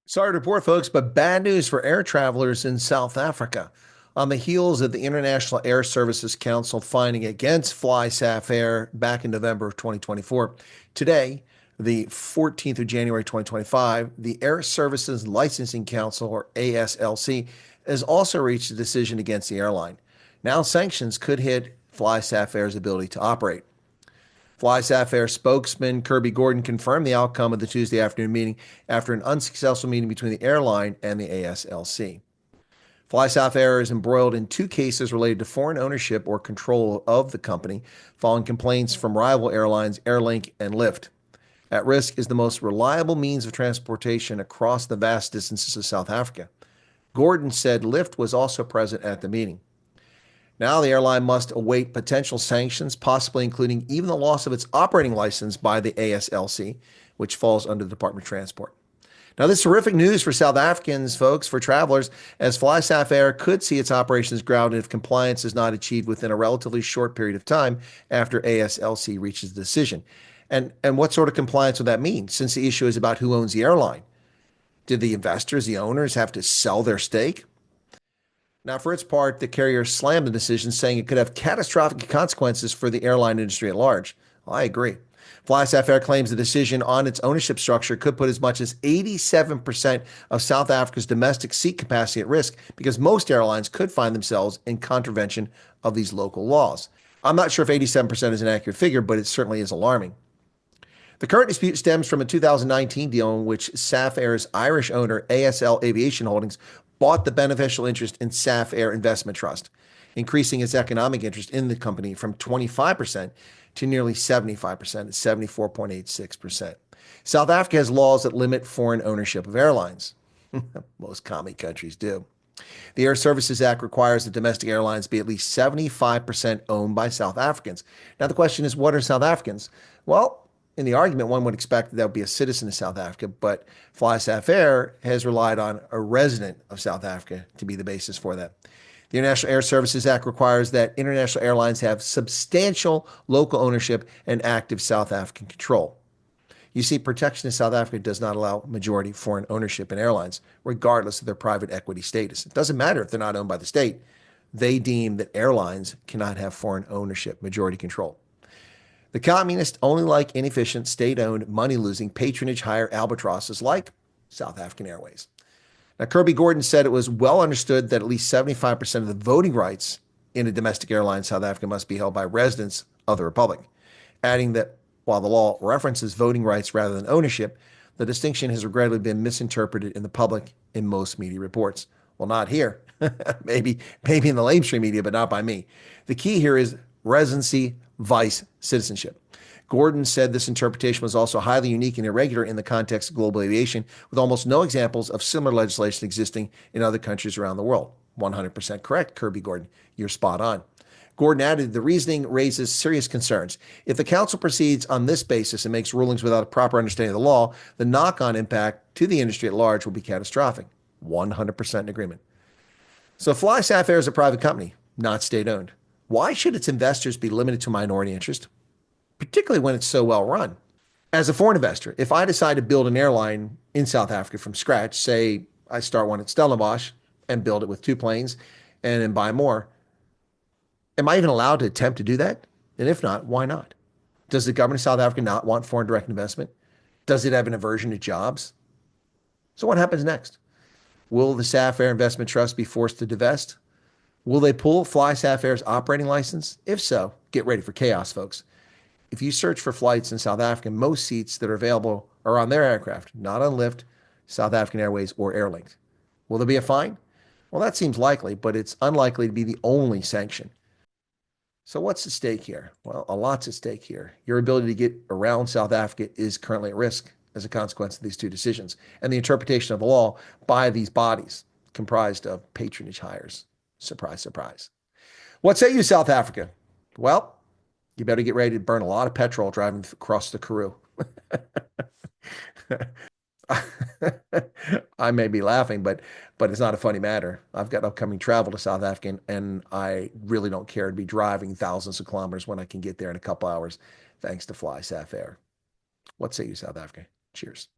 Sorry to report, folks, but bad news for air travelers in South Africa. On the heels of the International Air Services Council finding against FlySafair back in November of 2024, today, the 14th of January 2025, the Air Services Licensing Council, or ASLC, has also reached a decision against the airline. Now, sanctions could hit FlySafair's ability to operate. FlySafair spokesman Kirby Gordon confirmed the outcome of the Tuesday afternoon meeting after an unsuccessful meeting between the airline and the ASLC. FlySafair is embroiled in two cases related to foreign ownership or control of the company, following complaints from rival airlines Airlink and Lyft. At risk is the most reliable means of transportation across the vast distances of South Africa. Gordon said Lyft was also present at the meeting. Now the airline must await potential sanctions, possibly including even the loss of its operating license by the ASLC, which falls under the Department of Transport. Now, this is horrific news for South Africans, folks, for travelers, as FlySafair could see its operations grounded if compliance is not achieved within a relatively short period of time after ASLC reaches the decision. And what sort of compliance would that mean, since the issue is about who owns the airline? Did the investors, the owners, have to sell their stake? Now, for its part, the carrier slammed the decision, saying it could have catastrophic consequences for the airline industry at large. Well, I agree. FlySafair claims the decision on its ownership structure could put as much as 87% of South Africa's domestic seat capacity at risk, because most airlines could find themselves in contravention of these local laws. I'm not sure if 87% is an accurate figure, but it certainly is alarming. The current dispute stems from a 2019 deal in which Safair's Irish owner, ASL Aviation Holdings, bought the beneficial interest in Safair Investment Trust, increasing its economic interest in the company from 25% to nearly 75% at 74.86%. South Africa has laws that limit foreign ownership of airlines. Most commie countries do. The Air Services Act requires that domestic airlines be at least 75% owned by South Africans. Now, the question is, what are South Africans? Well, in the argument, one would expect that would be a citizen of South Africa, but FlySafair has relied on a resident of South Africa to be the basis for that. The International Air Services Act requires that international airlines have substantial local ownership and active South African control. You see, protection in South Africa does not allow majority foreign ownership in airlines, regardless of their private equity status. It doesn't matter if they're not owned by the state. They deem that airlines cannot have foreign ownership, majority control. The communists only like inefficient, state-owned, money-losing, patronage hire albatrosses like South African Airways. Now, Kirby Gordon said it was well understood that at least 75% of the voting rights in a domestic airline in South Africa must be held by residents of the Republic, adding that while the law references voting rights rather than ownership, the distinction has regrettably been misinterpreted in the public in most media reports. Well, not here. maybe in the mainstream media, but not by me. The key here is residency vice citizenship. Gordon said this interpretation was also highly unique and irregular in the context of global aviation, with almost no examples of similar legislation existing in other countries around the world. 100% correct, Kirby Gordon. You're spot on. Gordon added, the reasoning raises serious concerns. If the council proceeds on this basis and makes rulings without a proper understanding of the law, the knock-on impact to the industry at large will be catastrophic. 100% in agreement. So FlySafair is a private company, not state-owned. Why should its investors be limited to minority interest, particularly when it's so well run? As a foreign investor, if I decide to build an airline in South Africa from scratch, say I start one at Stellenbosch and build it with 2 planes and then buy more, am I even allowed to attempt to do that? And if not, why not? Does the government of South Africa not want foreign direct investment? Does it have an aversion to jobs? So what happens next? Will the Safair Investment Trust be forced to divest? Will they pull FlySafair's operating license? If so, get ready for chaos, folks. If you search for flights in South Africa, most seats that are available are on their aircraft, not on Lyft, South African Airways, or Airlink. Will there be a fine? Well, that seems likely, but it's unlikely to be the only sanction. So what's at stake here? Well, a lot's at stake here. Your ability to get around South Africa is currently at risk as a consequence of these two decisions and the interpretation of the law by these bodies comprised of patronage hires. Surprise, surprise. What say you, South Africa? Well, you better get ready to burn a lot of petrol driving across the Karoo. I may be laughing, but it's not a funny matter. I've got upcoming travel to South Africa, and I really don't care to be driving thousands of kilometers when I can get there in a couple hours, thanks to FlySafair. What say you, South Africa? Cheers.